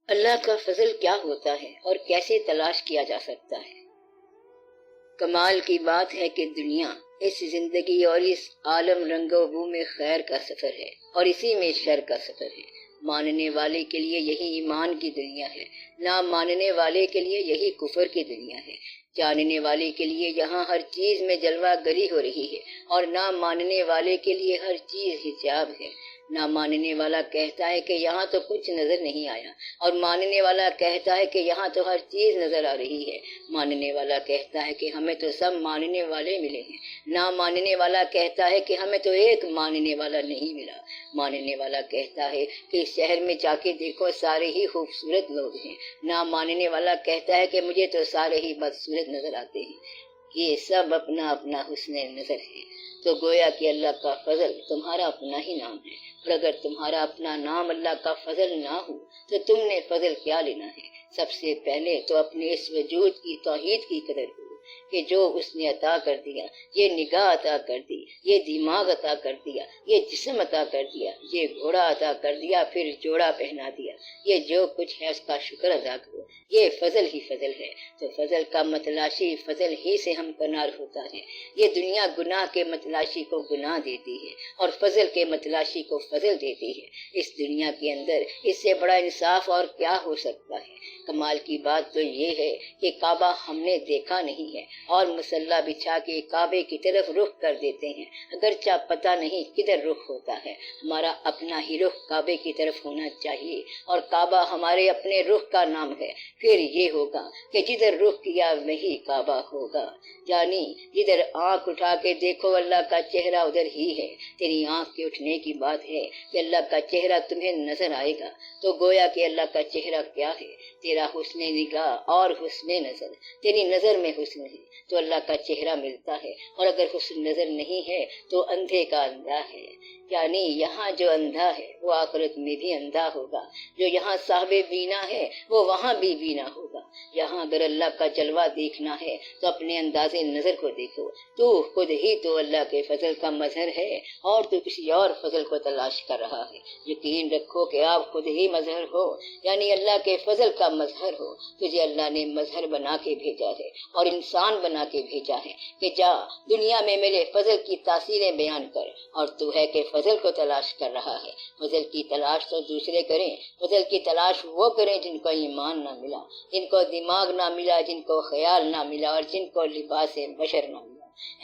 اللہ کا فضل کیا ہوتا ہے اور کیسے تلاش کیا جا سکتا ہے؟ کمال کی بات ہے کہ دنیا اس زندگی اور اس عالم رنگ و بو میں خیر کا سفر ہے اور اسی میں شر کا سفر ہے۔ ماننے والے کے لیے یہی ایمان کی دنیا ہے، نہ ماننے والے کے لیے یہی کفر کی دنیا ہے۔ جاننے والے کے لیے یہاں ہر چیز میں جلوہ گری ہو رہی ہے اور نہ ماننے والے کے لیے ہر چیز حجاب ہے۔ نہ ماننے والا کہتا ہے کہ یہاں تو کچھ نظر نہیں آیا، اور ماننے والا کہتا ہے کہ یہاں تو ہر چیز نظر آ رہی ہے۔ ماننے والا کہتا ہے کہ ہمیں تو سب ماننے والے ملے ہیں، نہ ماننے والا کہتا ہے کہ ہمیں تو ایک ماننے والا نہیں ملا۔ ماننے والا کہتا ہے کہ اس شہر میں جا کے دیکھو سارے ہی خوبصورت لوگ ہیں، نہ ماننے والا کہتا ہے کہ مجھے تو سارے ہی بدصورت نظر آتے ہیں۔ یہ سب اپنا اپنا حسن نظر ہے۔ تو گویا کہ اللہ کا فضل تمہارا اپنا ہی نام ہے، اور اگر تمہارا اپنا نام اللہ کا فضل نہ ہو تو تم نے فضل کیا لینا ہے؟ سب سے پہلے تو اپنے اس وجود کی توحید کی قدر کرو کہ جو اس نے عطا کر دیا، یہ نگاہ عطا کر دی، یہ دماغ عطا کر دیا، یہ جسم عطا کر دیا، یہ گھوڑا عطا کر دیا، پھر جوڑا پہنا دیا، یہ جو کچھ ہے اس کا شکر ادا کرو۔ یہ فضل ہی فضل ہے۔ تو فضل کا متلاشی فضل ہی سے ہمکنار ہوتا ہے۔ یہ دنیا گناہ کے متلاشی کو گناہ دیتی ہے اور فضل کے متلاشی کو فضل دیتی ہے۔ اس دنیا کے اندر اس سے بڑا انصاف اور کیا ہو سکتا ہے؟ کمال کی بات تو یہ ہے کہ کعبہ ہم نے دیکھا نہیں ہے اور مسلح بچھا کے کعبے کی طرف رخ کر دیتے ہیں، اگرچہ پتہ نہیں کدھر رخ ہوتا ہے۔ ہمارا اپنا ہی رخ کعبے کی طرف ہونا چاہیے، اور کعبہ ہمارے اپنے رخ کا نام ہے۔ پھر یہ ہوگا کہ جدھر رخ کیا وہی کعبہ ہوگا، یعنی جدھر آنکھ اٹھا کے دیکھو اللہ کا چہرہ ادھر ہی ہے۔ تیری آنکھ کے اٹھنے کی بات ہے کہ اللہ کا چہرہ تمہیں نظر آئے گا، تو گویا کہ اللہ کا چہرہ کیا ہے؟ تیرا حسن نگاہ اور حسن نظر۔ تیری نظر میں حسن ہے تو اللہ کا چہرہ ملتا ہے، اور اگر حسن نظر نہیں ہے تو اندھے کا اندھا ہے۔ یعنی یہاں جو اندھا ہے وہ آخرت میں بھی اندھا ہوگا، جو یہاں صاحب بینا ہے وہ وہاں بھی بینا ہوگا۔ یہاں اگر اللہ کا جلوہ دیکھنا ہے تو اپنے انداز نظر کو دیکھو، تو خود ہی تو اللہ کے فضل کا مظہر ہے اور تو کسی اور فضل کو تلاش کر رہا ہے۔ یقین رکھو کہ آپ خود ہی مظہر ہو، یعنی اللہ کے فضل کا مظہر ہو۔ تجھے اللہ نے مظہر بنا کے بھیجا ہے اور انسان بنا کے بھیجا ہے کہ جا دنیا میں میرے فضل کی تاثیریں بیان کر، اور تو ہے کہ فضل کو تلاش کر رہا ہے۔ فضل کی تلاش تو دوسرے کریں، فضل کی تلاش وہ کریں جن کو ایمان نہ ملا، جن کو دماغ نہ ملا، جن کو خیال نہ ملا، اور جن کو لباس بشر نہ ملا۔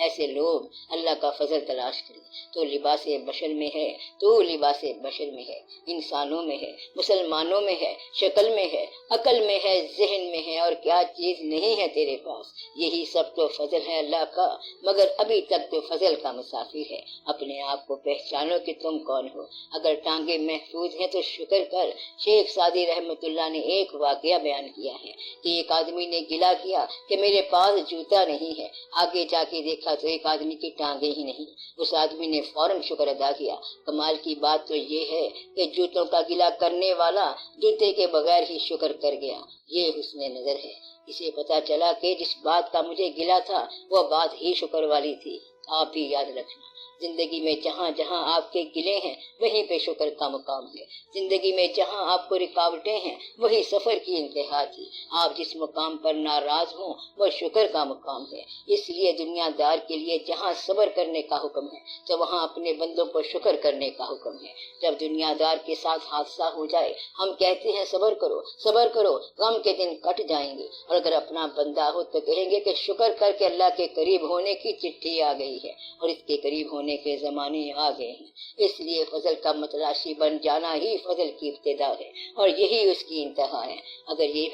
ایسے لوگ اللہ کا فضل تلاش کریں۔ تو لباس بشر میں ہے، تو لباس بشر میں ہے، انسانوں میں ہے، مسلمانوں میں ہے، شکل میں ہے، عقل میں ہے، ذہن میں ہے، اور کیا چیز نہیں ہے تیرے پاس؟ یہی سب تو فضل ہے اللہ کا، مگر ابھی تک تو فضل کا مسافر ہے۔ اپنے آپ کو پہچانو کہ تم کون ہو۔ اگر ٹانگیں محفوظ ہیں تو شکر کر۔ شیخ سعدی رحمت اللہ نے ایک واقعہ بیان کیا ہے کہ ایک آدمی نے گلہ کیا کہ میرے پاس جوتا نہیں ہے، آگے جا کے دیکھا تو ایک آدمی کی ٹانگیں ہی نہیں۔ اس آدمی نے فوراً شکر ادا کیا۔ کمال کی بات تو یہ ہے کہ جوتوں کا گلہ کرنے والا جوتے کے بغیر ہی شکر کر گیا۔ یہ حسن نظر ہے۔ اسے پتا چلا کہ جس بات کا مجھے گلہ تھا وہ بات ہی شکر والی تھی۔ آپ بھی یاد رکھنا، زندگی میں جہاں جہاں آپ کے گلے ہیں وہیں پہ شکر کا مقام ہے۔ زندگی میں جہاں آپ کو رکاوٹیں ہیں وہی سفر کی انتہا تھی۔ آپ جس مقام پر ناراض ہوں وہ شکر کا مقام ہے۔ اس لیے دنیا دار کے لیے جہاں صبر کرنے کا حکم ہے تو وہاں اپنے بندوں کو شکر کرنے کا حکم ہے۔ جب دنیا دار کے ساتھ حادثہ ہو جائے ہم کہتے ہیں صبر کرو صبر کرو، غم کے دن کٹ جائیں گے، اور اگر اپنا بندہ ہو تو کہیں گے کہ شکر کر کے اللہ کے قریب ہونے کی چٹھی آ گئی ہے، اور اس کے قریب ہونے کے زمانے آ گئے ہیں۔ اس لیے فضل کا متلاشی بن جانا ہی فضل کی ابتدا ہے اور یہی اس کی انتہا ہے۔ اگر یہ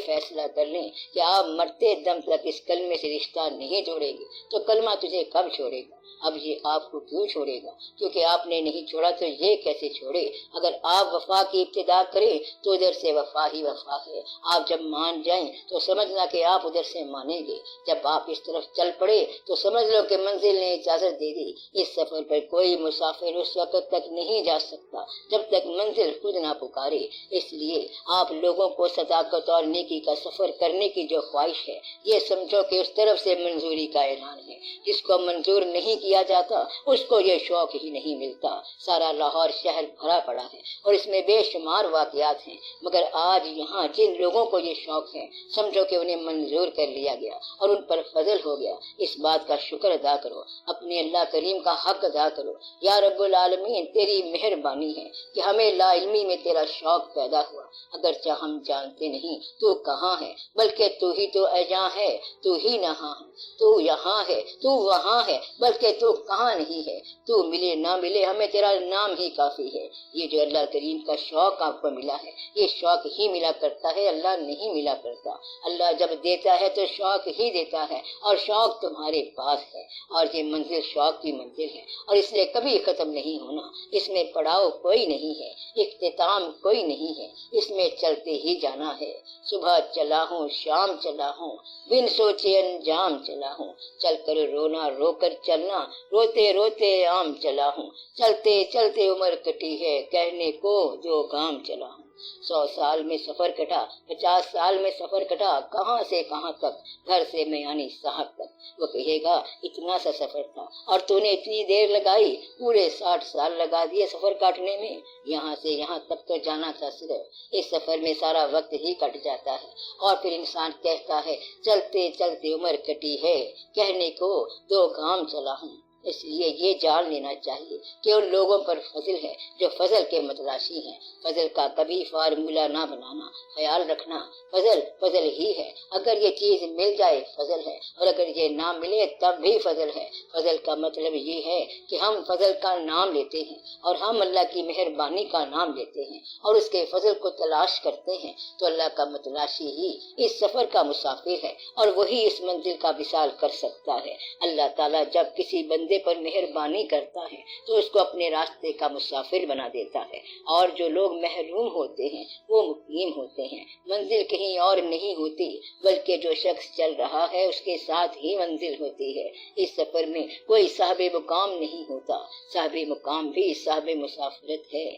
فیصلہ کر لیں کہ آپ مرتے دم تک اس کلمے سے رشتہ نہیں جوڑیں گے تو کلمہ تجھے کب چھوڑے گا؟ اب یہ آپ کو کیوں چھوڑے گا؟ کیونکہ آپ نے نہیں چھوڑا تو یہ کیسے چھوڑے؟ اگر آپ وفا کی ابتدا کریں تو ادھر سے وفا ہی وفا ہے۔ آپ جب مان جائیں تو سمجھنا کہ آپ ادھر سے مانیں گے۔ جب آپ اس طرف چل پڑے تو سمجھ لو کہ منزل نے اجازت دے دی۔ اس سفر پر کوئی مسافر اس وقت تک نہیں جا سکتا جب تک منزل خود نہ پکارے۔ اس لیے آپ لوگوں کو صداقت اور نیکی کا سفر کرنے کی جو خواہش ہے یہ سمجھو کہ اس طرف سے منظوری کا اعلان ہے۔ جس کو منظور نہیں کیا کیا جاتا اس کو یہ شوق ہی نہیں ملتا۔ سارا لاہور شہر بھرا پڑا ہے اور اس میں بے شمار واقعات ہیں، مگر آج یہاں جن لوگوں کو یہ شوق ہے سمجھو کہ انہیں منظور کر لیا گیا اور ان پر فضل ہو گیا۔ اس بات کا شکر ادا کرو، اپنے اللہ کریم کا حق ادا کرو۔ یا رب العالمین، تیری مہربانی ہے کہ ہمیں لا علمی میں تیرا شوق پیدا ہوا، اگرچہ ہم جانتے نہیں تو کہاں ہے، بلکہ تو ہی تو اجاں ہے، تو ہی نہاں ہے، تو یہاں ہے، تو وہاں ہے، بلکہ تو کہاں نہیں ہے۔ تو ملے نہ ملے ہمیں تیرا نام ہی کافی ہے۔ یہ جو اللہ کریم کا شوق آپ کو ملا ہے، یہ شوق ہی ملا کرتا ہے، اللہ نہیں ملا کرتا۔ اللہ جب دیتا ہے تو شوق ہی دیتا ہے، اور شوق تمہارے پاس ہے، اور یہ منزل شوق کی منزل ہے، اور اس لیے کبھی ختم نہیں ہونا۔ اس میں پڑاؤ کوئی نہیں ہے، اختتام کوئی نہیں ہے، اس میں چلتے ہی جانا ہے۔ صبح چلا ہوں، شام چلا ہوں، بن سوچے انجام چلا ہوں، چل کر رونا رو کر چلنا، روتے روتے عام چلا ہوں، چلتے چلتے عمر کٹی ہے، کہنے کو جو کام چلا ہوں۔ 100 سال میں سفر کٹا، 50 سال میں سفر کٹا، کہاں سے کہاں تک، گھر سے میانی صاحب تک۔ وہ کہے گا اتنا سا سفر تھا اور تو نے اتنی دیر لگائی، پورے 60 سال لگا دیے سفر کاٹنے میں۔ یہاں سے یہاں تک تو جانا تھا صرف، اس سفر میں سارا وقت ہی کٹ جاتا ہے، اور پھر انسان کہتا ہے چلتے چلتے عمر کٹی ہے، کہنے کو 2 گام چلا ہوں۔ اس لیے یہ جان لینا چاہیے کہ ان لوگوں پر فضل ہے جو فضل کے متلاشی ہیں۔ فضل کا کبھی فارمولہ نہ بنانا، خیال رکھنا فضل فضل ہی ہے۔ اگر یہ چیز مل جائے فضل ہے، اور اگر یہ نہ ملے تب بھی فضل ہے۔ فضل کا مطلب یہ ہے کہ ہم فضل کا نام لیتے ہیں، اور ہم اللہ کی مہربانی کا نام لیتے ہیں، اور اس کے فضل کو تلاش کرتے ہیں، تو اللہ کا متلاشی ہی اس سفر کا مسافر ہے، اور وہی اس منزل کا وصال کر سکتا ہے۔ اللہ تعالیٰ جب کسی بندے پر مہربانی کرتا ہے تو اس کو اپنے راستے کا مسافر بنا دیتا ہے، اور جو لوگ محروم ہوتے ہیں وہ مقیم ہوتے ہیں۔ منزل کہیں اور نہیں ہوتی، بلکہ جو شخص چل رہا ہے اس کے ساتھ ہی منزل ہوتی ہے۔ اس سفر میں کوئی صاحب مقام نہیں ہوتا، صاحب مقام بھی صاحب مسافرت ہے۔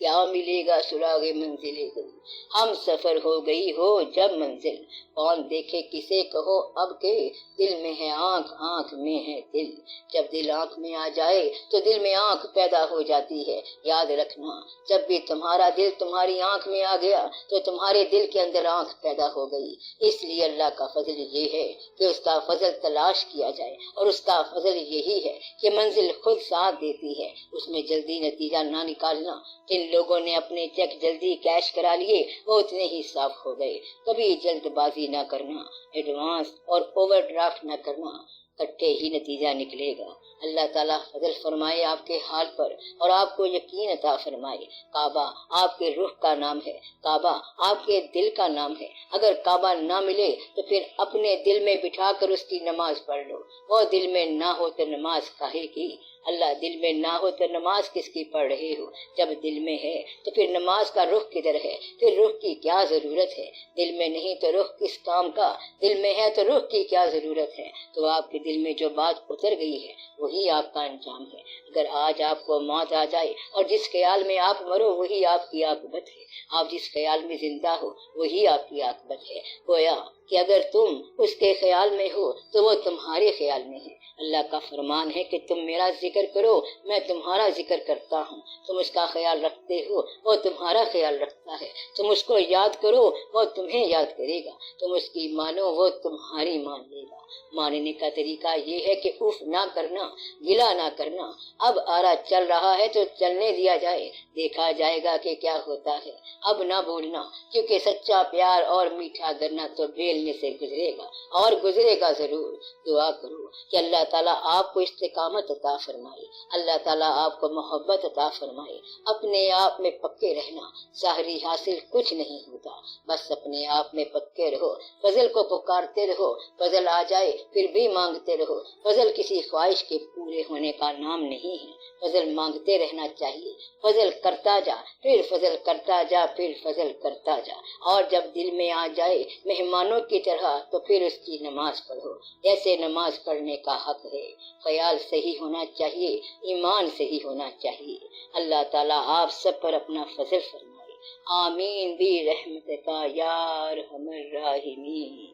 کیا ملے گا سراغ منزل گئی، ہم سفر ہو گئی ہو جب منزل، کون دیکھے کسے کہو اب کے، دل میں ہے آنکھ آنکھ میں ہے دل۔ جب دل آنکھ میں آ جائے تو دل میں آنکھ پیدا ہو جاتی ہے۔ یاد رکھنا، جب بھی تمہارا دل تمہاری آنکھ میں آ گیا تو تمہارے دل کے اندر آنکھ پیدا ہو گئی۔ اس لیے اللہ کا فضل یہ ہے کہ اس کا فضل تلاش کیا جائے، اور اس کا فضل یہی ہے کہ منزل خود ساتھ دیتی ہے۔ اس میں جلدی نتیجہ نہ نکالنا۔ جن لوگوں نے اپنے چیک جلدی کیش کرا لیے وہ اتنے ہی صاف ہو گئے۔ کبھی جلد بازی نہ کرنا، ایڈوانس اور اوور ڈرافٹ نہ کرنا، کٹھے ہی نتیجہ نکلے گا۔ اللہ تعالیٰ فضل فرمائے آپ کے حال پر، اور آپ کو یقین عطا فرمائے۔ کعبہ آپ کے روح کا نام ہے، کعبہ آپ کے دل کا نام ہے۔ اگر کعبہ نہ ملے تو پھر اپنے دل میں بٹھا کر اس کی نماز پڑھ لو۔ وہ دل میں نہ ہو تو نماز کاہے کی؟ اللہ دل میں نہ ہو تو نماز کس کی پڑھ رہے ہو؟ جب دل میں ہے تو پھر نماز کا رخ کدھر ہے؟ پھر رخ کی کیا ضرورت ہے؟ دل میں نہیں تو رخ کس کام کا؟ دل میں ہے تو رخ کی کیا ضرورت ہے؟ تو آپ کے دل میں جو بات اتر گئی ہے وہی آپ کا انجام ہے۔ اگر آج آپ کو موت آ جائے اور جس خیال میں آپ مرو وہی آپ کی عاقبت ہے، آپ جس خیال میں زندہ ہو وہی آپ کی عاقبت ہے۔ گویا کہ اگر تم اس کے خیال میں ہو تو وہ تمہارے خیال میں ہے۔ اللہ کا فرمان ہے کہ تم میرا ذکر کرو میں تمہارا ذکر کرتا ہوں۔ تم اس کا خیال رکھتے ہو وہ تمہارا خیال رکھتا ہے۔ تم اس کو یاد کرو وہ تمہیں یاد کرے گا۔ تم اس کی مانو وہ تمہاری مان لے گا۔ ماننے کا طریقہ یہ ہے کہ اف نہ کرنا، گلا نہ کرنا۔ اب آرا چل رہا ہے تو چلنے دیا جائے، دیکھا جائے گا کہ کیا ہوتا ہے۔ اب نہ بولنا، کیونکہ سچا پیار اور میٹھا گرنا تو بیل میں سے گزرے گا، اور گزرے گا ضرور۔ دعا کرو کہ اللہ تعالیٰ آپ کو استقامت عطا فرمائے، اللہ تعالیٰ آپ کو محبت عطا فرمائے۔ اپنے آپ میں پکے رہنا، ظاہری حاصل کچھ نہیں ہوتا، بس اپنے آپ میں پکے رہو، فضل کو پکارتے رہو۔ فضل آ جائے پھر بھی مانگتے رہو۔ فضل کسی خواہش کے پورے ہونے کا نام نہیں ہے، فضل مانگتے رہنا چاہیے۔ فضل کرتا جا، پھر فضل کرتا جا، پھر فضل کرتا جا، اور جب دل میں آ جائے مہمانوں کی طرح تو پھر اس کی نماز پڑھو جیسے نماز پڑھنے کا حق ہے۔ خیال صحیح ہونا چاہیے، ایمان صحیح ہونا چاہیے۔ اللہ تعالیٰ آپ سب پر اپنا فضل فرمائے۔ آمین بھی رحمت کا یا ارحم الراحمین۔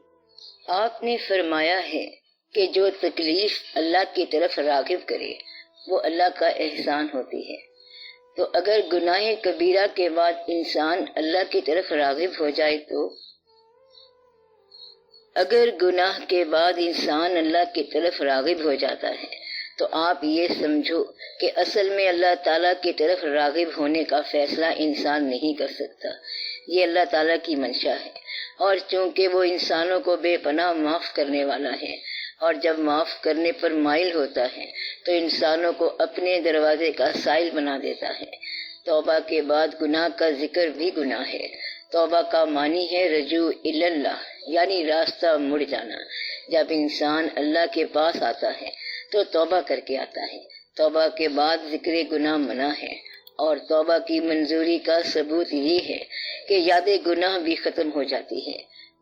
آپ نے فرمایا ہے کہ جو تکلیف اللہ کی طرف راغب کرے وہ اللہ کا احسان ہوتی ہے۔ تو اگر گناہ کبیرہ کے بعد انسان اللہ کی طرف راغب ہو جائے تو اگر گناہ کے بعد انسان اللہ کی طرف راغب ہو جاتا ہے تو آپ یہ سمجھو کہ اصل میں اللہ تعالیٰ کی طرف راغب ہونے کا فیصلہ انسان نہیں کر سکتا، یہ اللہ تعالیٰ کی منشا ہے۔ اور چونکہ وہ انسانوں کو بے پناہ معاف کرنے والا ہے اور جب معاف کرنے پر مائل ہوتا ہے تو انسانوں کو اپنے دروازے کا سائل بنا دیتا ہے۔ توبہ کے بعد گناہ کا ذکر بھی گناہ ہے۔ توبہ کا معنی ہے رجوع اللہ، یعنی راستہ مڑ جانا۔ جب انسان اللہ کے پاس آتا ہے تو توبہ کر کے آتا ہے۔ توبہ کے بعد ذکر گناہ منع ہے، اور توبہ کی منظوری کا ثبوت یہ ہے کہ یاد گناہ بھی ختم ہو جاتی ہے۔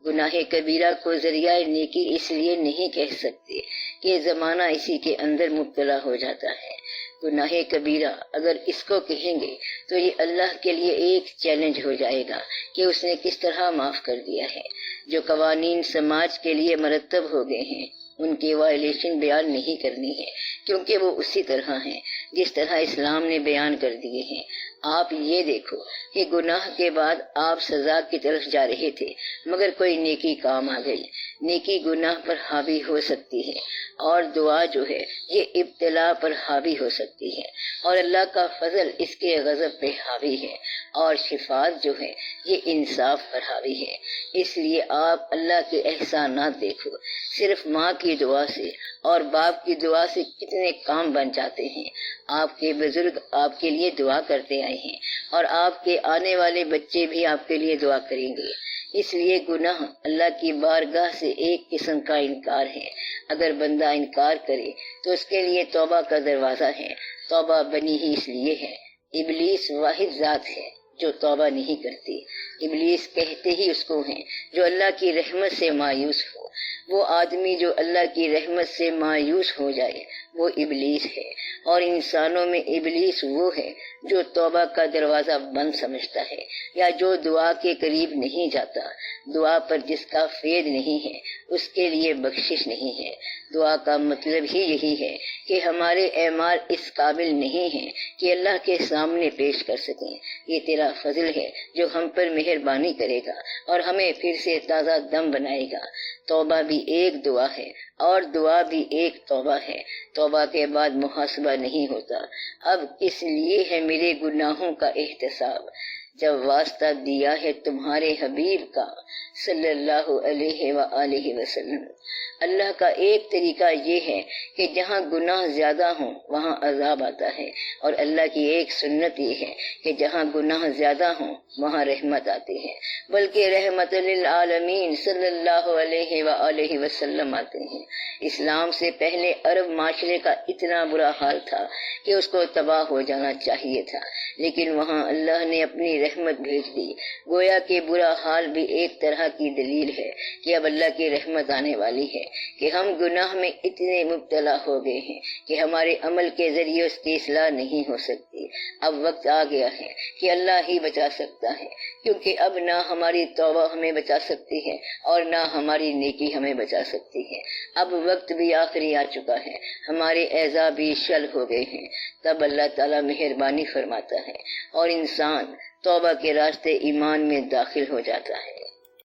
گناہ کبیرہ کو ذریعہ نیکی اس لیے نہیں کہہ سکتے کہ زمانہ اسی کے اندر مبتلا ہو جاتا ہے۔ گناہ کبیرہ اگر اس کو کہیں گے تو یہ اللہ کے لیے ایک چیلنج ہو جائے گا کہ اس نے کس طرح معاف کر دیا ہے۔ جو قوانین سماج کے لیے مرتب ہو گئے ہیں ان کی وائلیشن بیان نہیں کرنی ہے، کیونکہ وہ اسی طرح ہیں جس طرح اسلام نے بیان کر دیے ہیں۔ آپ یہ دیکھو کہ گناہ کے بعد آپ سزا کی طرف جا رہے تھے مگر کوئی نیکی کام آ گئی۔ نیکی گناہ پر حاوی ہو سکتی ہے، اور دعا جو ہے یہ ابتلا پر حاوی ہو سکتی ہے، اور اللہ کا فضل اس کے غضب پہ حاوی ہے، اور شفاعت جو ہے یہ انصاف پر حاوی ہے۔ اس لیے آپ اللہ کے احسانات دیکھو، صرف ماں کی دعا سے اور باپ کی دعا سے کتنے کام بن جاتے ہیں۔ آپ کے بزرگ آپ کے لیے دعا کرتے آئے ہیں، اور آپ کے آنے والے بچے بھی آپ کے لیے دعا کریں گے۔ اس لیے گناہ اللہ کی بارگاہ سے ایک قسم کا انکار ہے۔ اگر بندہ انکار کرے تو اس کے لیے توبہ کا دروازہ ہے۔ توبہ بنی ہی اس لیے ہے۔ ابلیس واحد ذات ہے جو توبہ نہیں کرتی۔ ابلیس کہتے ہی اس کو ہیں جو اللہ کی رحمت سے مایوس ہو۔ وہ آدمی جو اللہ کی رحمت سے مایوس ہو جائے وہ ابلیس ہے، اور انسانوں میں ابلیس وہ ہے جو توبہ کا دروازہ بند سمجھتا ہے یا جو دعا کے قریب نہیں جاتا۔ دعا پر جس کا فید نہیں ہے اس کے لیے بخشش نہیں ہے۔ دعا کا مطلب ہی یہی ہے کہ ہمارے اعمال اس قابل نہیں ہیں کہ اللہ کے سامنے پیش کر سکیں۔ یہ تیرا فضل ہے جو ہم پر مہربانی کرے گا اور ہمیں پھر سے تازہ دم بنائے گا۔ توبہ بھی ایک دعا ہے اور دعا بھی ایک توبہ ہے۔ توبہ کے بعد محاسبہ نہیں ہوتا۔ اب اس لیے ہے میرے گناہوں کا احتساب، جب واسطہ دیا ہے تمہارے حبیب کا صلی اللہ علیہ وآلہ وسلم۔ اللہ کا ایک طریقہ یہ ہے کہ جہاں گناہ زیادہ ہوں وہاں عذاب آتا ہے، اور اللہ کی ایک سنت یہ ہے کہ جہاں گناہ زیادہ ہوں وہاں رحمت آتی ہے، بلکہ رحمت للعالمین صلی اللہ علیہ وآلہ وسلم آتے ہیں۔ اسلام سے پہلے عرب معاشرے کا اتنا برا حال تھا کہ اس کو تباہ ہو جانا چاہیے تھا، لیکن وہاں اللہ نے اپنی رحمت بھیج دی۔ گویا کہ برا حال بھی ایک طرح کی دلیل ہے کہ اب اللہ کی رحمت آنے والی ہے، کہ ہم گناہ میں اتنے مبتلا ہو گئے ہیں کہ ہمارے عمل کے ذریعے اس کی اصلاح نہیں ہو سکتی۔ اب وقت آ گیا ہے کہ اللہ ہی بچا سکتا ہے، کیونکہ اب نہ ہماری توبہ ہمیں بچا سکتی ہے اور نہ ہماری نیکی ہمیں بچا سکتی ہے۔ اب وقت بھی آخری آ چکا ہے، ہمارے اعضاء بھی شل ہو گئے ہیں۔ تب اللہ تعالیٰ مہربانی فرماتا ہے اور انسان توبہ کے راستے ایمان میں داخل ہو جاتا ہے۔